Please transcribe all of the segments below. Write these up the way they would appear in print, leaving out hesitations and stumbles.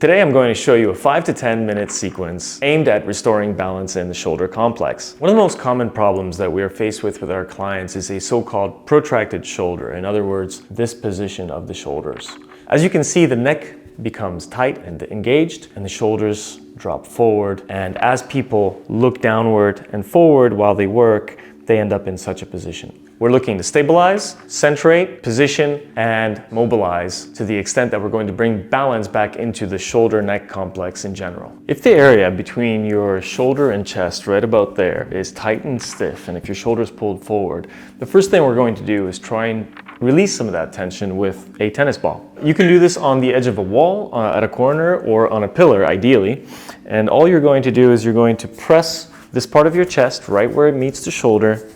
Today I'm going to show you a 5 to 10 minute sequence aimed at restoring balance in the shoulder complex. One of the most common problems that we are faced with our clients is a so-called protracted shoulder. In other words, this position of the shoulders. As you can see, the neck becomes tight and engaged and the shoulders drop forward. And as people look downward and forward while they work, they end up in such a position. We're looking to stabilize, centrate, position, and mobilize to the extent that we're going to bring balance back into the shoulder-neck complex in general. If the area between your shoulder and chest, right about there, is tight and stiff, and if your shoulder is pulled forward, the first thing we're going to do is try and release some of that tension with a tennis ball. You can do this on the edge of a wall, at a corner, or on a pillar, ideally. And all you're going to do is you're going to press this part of your chest, right where it meets the shoulder,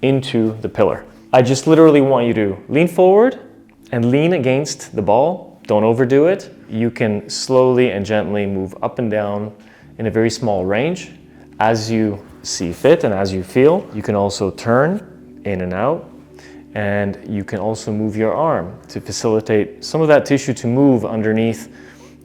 into the pillar. I just literally want you to lean forward and lean against the ball. Don't overdo it. You can slowly and gently move up and down in a very small range as you see fit and as you feel. You can also turn in and out, and you can also move your arm to facilitate some of that tissue to move underneath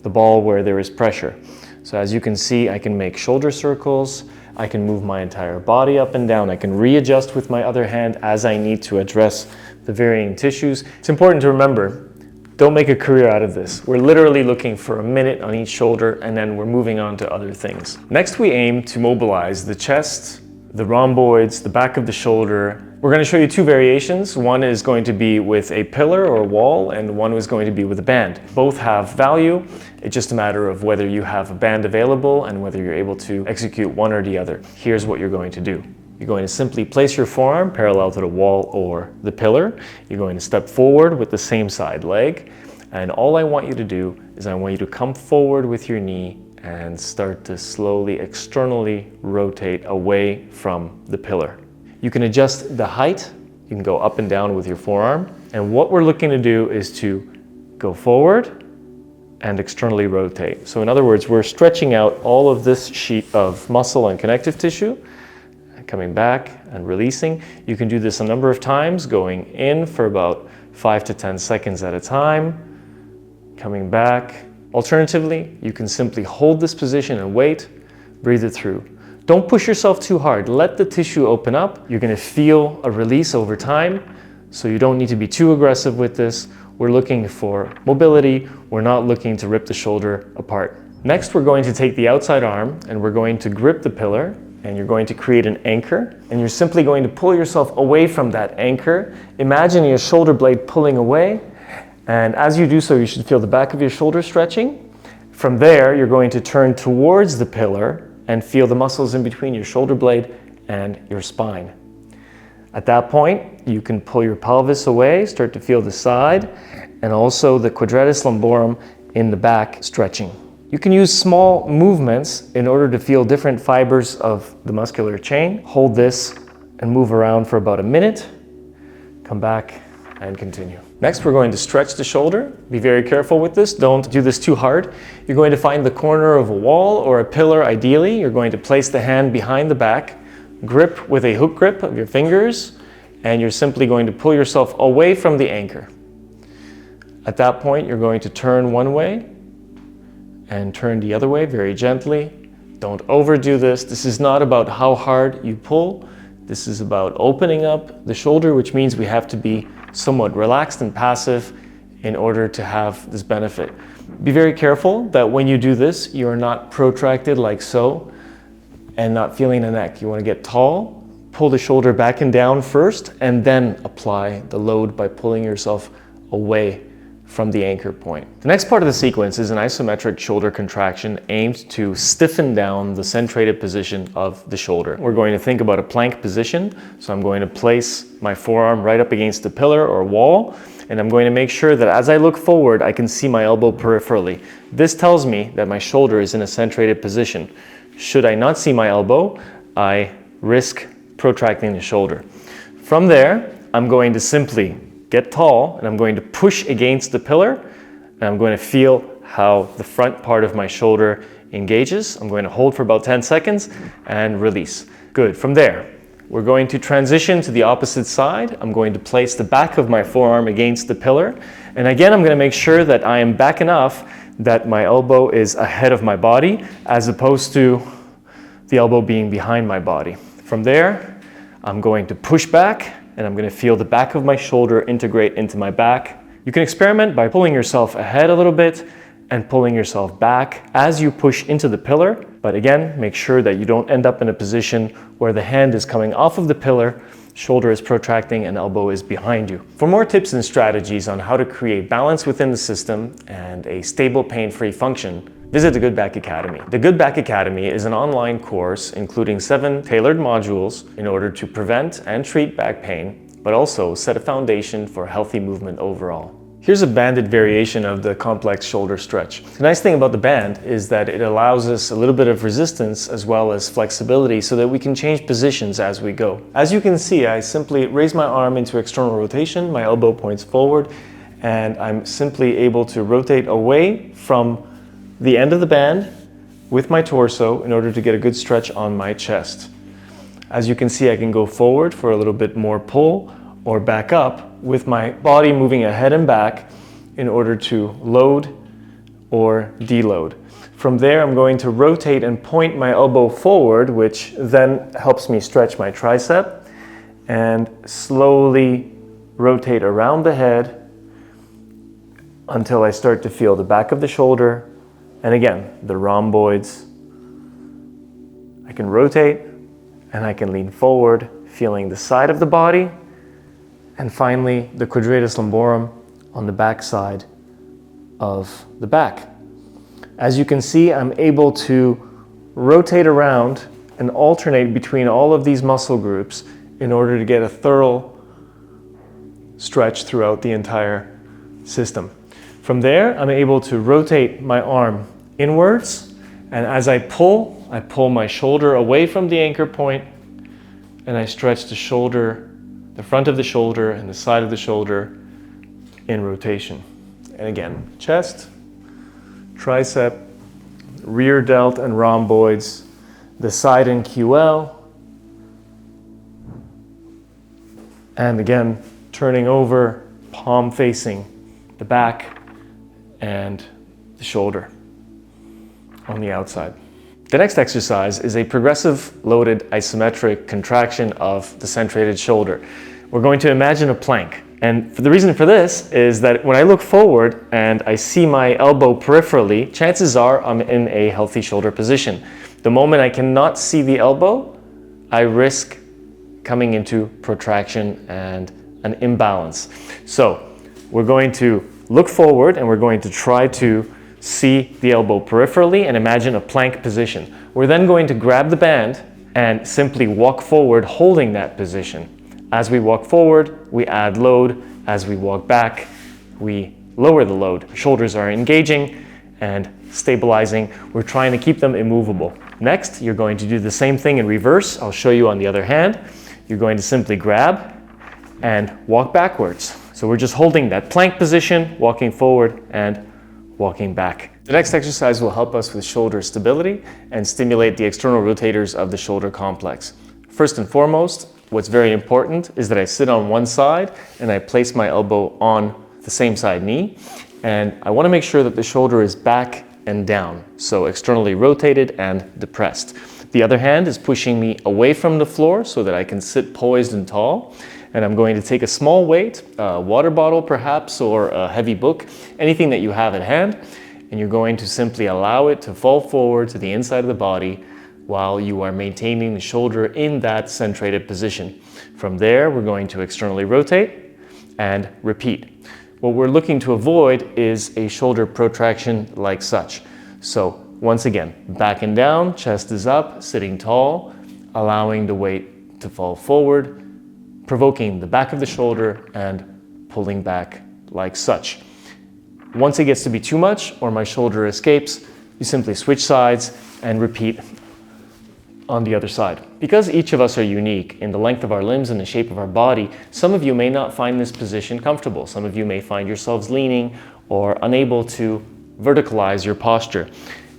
the ball where there is pressure. So as you can see, I can make shoulder circles. I can move my entire body up and down. I can readjust with my other hand as I need to address the varying tissues. It's important to remember, don't make a career out of this. We're literally looking for a minute on each shoulder and then we're moving on to other things. Next, we aim to mobilize the chest, the rhomboids, the back of the shoulder. We're going to show you two variations. One is going to be with a pillar or a wall, and one is going to be with a band. Both have value. It's just a matter of whether you have a band available and whether you're able to execute one or the other. Here's what you're going to do. You're going to simply place your forearm parallel to the wall or the pillar. You're going to step forward with the same side leg. And all I want you to do is I want you to come forward with your knee and start to slowly externally rotate away from the pillar. You can adjust the height. You can go up and down with your forearm. And what we're looking to do is to go forward and externally rotate. So in other words, we're stretching out all of this sheet of muscle and connective tissue, coming back and releasing. You can do this a number of times, going in for about 5 to 10 seconds at a time, coming back. Alternatively, you can simply hold this position and wait, breathe it through. Don't push yourself too hard. Let the tissue open up. You're going to feel a release over time, so you don't need to be too aggressive with this. We're looking for mobility. We're not looking to rip the shoulder apart. Next, we're going to take the outside arm and we're going to grip the pillar, and you're going to create an anchor, and you're simply going to pull yourself away from that anchor. Imagine your shoulder blade pulling away, and as you do so, you should feel the back of your shoulder stretching. From there, you're going to turn towards the pillar and feel the muscles in between your shoulder blade and your spine. At that point, you can pull your pelvis away, start to feel the side, and also the quadratus lumborum in the back stretching. You can use small movements in order to feel different fibers of the muscular chain. Hold this and move around for about a minute. Come back and continue. Next, we're going to stretch the shoulder. Be very careful with this. Don't do this too hard. You're going to find the corner of a wall or a pillar, ideally. You're going to place the hand behind the back, grip with a hook grip of your fingers, and you're simply going to pull yourself away from the anchor. At that point, you're going to turn one way and turn the other way very gently. Don't overdo this. This is not about how hard you pull. This is about opening up the shoulder, which means we have to be somewhat relaxed and passive in order to have this benefit. Be very careful that when you do this, you are not protracted like so and not feeling the neck. You want to get tall, pull the shoulder back and down first, and then apply the load by pulling yourself away from the anchor point. The next part of the sequence is an isometric shoulder contraction aimed to stiffen down the centrated position of the shoulder. We're going to think about a plank position. So I'm going to place my forearm right up against the pillar or wall, and I'm going to make sure that as I look forward, I can see my elbow peripherally. This tells me that my shoulder is in a centrated position. Should I not see my elbow, I risk protracting the shoulder. From there, I'm going to simply get tall, and I'm going to push against the pillar, and I'm going to feel how the front part of my shoulder engages. I'm going to hold for about 10 seconds and release. Good. From there, we're going to transition to the opposite side. I'm going to place the back of my forearm against the pillar, and again, I'm going to make sure that I am back enough that my elbow is ahead of my body as opposed to the elbow being behind my body. From there, I'm going to push back and I'm going to feel the back of my shoulder integrate into my back. You can experiment by pulling yourself ahead a little bit and pulling yourself back as you push into the pillar. But again, make sure that you don't end up in a position where the hand is coming off of the pillar, shoulder is protracting, and elbow is behind you. For more tips and strategies on how to create balance within the system and a stable pain-free function, visit the Good Back Academy. The Good Back Academy is an online course including 7 tailored modules in order to prevent and treat back pain, but also set a foundation for healthy movement overall. Here's a banded variation of the complex shoulder stretch. The nice thing about the band is that it allows us a little bit of resistance as well as flexibility so that we can change positions as we go. As you can see, I simply raise my arm into external rotation, my elbow points forward, and I'm simply able to rotate away from the end of the band with my torso in order to get a good stretch on my chest. As you can see, I can go forward for a little bit more pull or back up with my body moving ahead and back in order to load or deload. From there, I'm going to rotate and point my elbow forward, which then helps me stretch my tricep, and slowly rotate around the head until I start to feel the back of the shoulder. And again, the rhomboids. I can rotate and I can lean forward, feeling the side of the body. And finally, the quadratus lumborum on the back side of the back. As you can see, I'm able to rotate around and alternate between all of these muscle groups in order to get a thorough stretch throughout the entire system. From there, I'm able to rotate my arm inwards, and as I pull my shoulder away from the anchor point, and I stretch the shoulder, the front of the shoulder and the side of the shoulder in rotation. And again, chest, tricep, rear delt and rhomboids, the side and QL, and again, turning over, palm facing the back and the shoulder on the outside. The next exercise is a progressive loaded isometric contraction of the centrated shoulder. We're going to imagine a plank. And the reason for this is that when I look forward and I see my elbow peripherally, chances are I'm in a healthy shoulder position. The moment I cannot see the elbow, I risk coming into protraction and an imbalance. So we're going to look forward and we're going to try to see the elbow peripherally and imagine a plank position. We're then going to grab the band and simply walk forward holding that position. As we walk forward, we add load. As we walk back, we lower the load. Shoulders are engaging and stabilizing. We're trying to keep them immovable. Next, you're going to do the same thing in reverse. I'll show you on the other hand. You're going to simply grab and walk backwards. So we're just holding that plank position, walking forward and walking back. The next exercise will help us with shoulder stability and stimulate the external rotators of the shoulder complex. First and foremost, what's very important is that I sit on one side and I place my elbow on the same side knee. And I want to make sure that the shoulder is back and down, so externally rotated and depressed. The other hand is pushing me away from the floor so that I can sit poised and tall. And I'm going to take a small weight, a water bottle perhaps, or a heavy book, anything that you have at hand, and you're going to simply allow it to fall forward to the inside of the body while you are maintaining the shoulder in that centrated position. From there, we're going to externally rotate and repeat. What we're looking to avoid is a shoulder protraction like such. So once again, back and down, chest is up, sitting tall, allowing the weight to fall forward, provoking the back of the shoulder and pulling back like such. Once it gets to be too much or my shoulder escapes, you simply switch sides and repeat on the other side. Because each of us are unique in the length of our limbs and the shape of our body, some of you may not find this position comfortable. Some of you may find yourselves leaning or unable to verticalize your posture.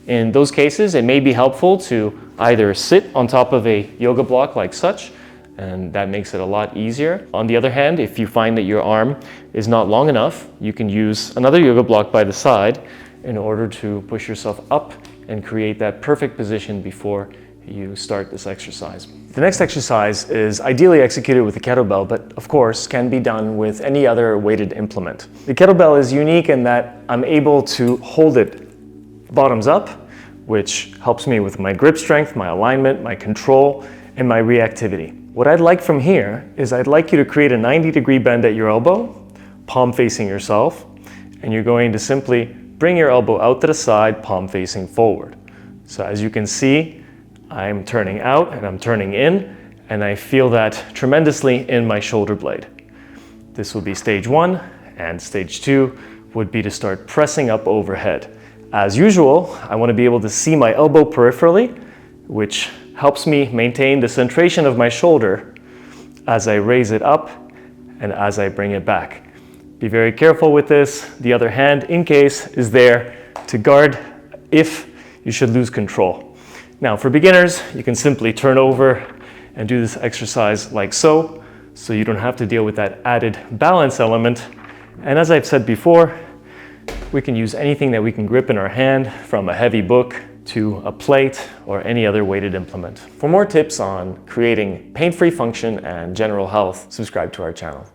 In those cases, it may be helpful to either sit on top of a yoga block like such, and that makes it a lot easier. On the other hand, if you find that your arm is not long enough, you can use another yoga block by the side in order to push yourself up and create that perfect position before you start this exercise. The next exercise is ideally executed with a kettlebell, but of course can be done with any other weighted implement. The kettlebell is unique in that I'm able to hold it bottoms up, which helps me with my grip strength, my alignment, my control, and my reactivity. What I'd like from here is I'd like you to create a 90-degree bend at your elbow, palm facing yourself, and you're going to simply bring your elbow out to the side, palm facing forward. So as you can see, I'm turning out and I'm turning in, and I feel that tremendously in my shoulder blade. This will be stage 1, and stage 2 would be to start pressing up overhead. As usual, I want to be able to see my elbow peripherally, which helps me maintain the centration of my shoulder as I raise it up and as I bring it back. Be very careful with this. The other hand, in case, is there to guard if you should lose control. Now, for beginners, you can simply turn over and do this exercise like so you don't have to deal with that added balance element. And as I've said before, we can use anything that we can grip in our hand, from a heavy book to a plate or any other weighted implement. For more tips on creating pain-free function and general health, subscribe to our channel.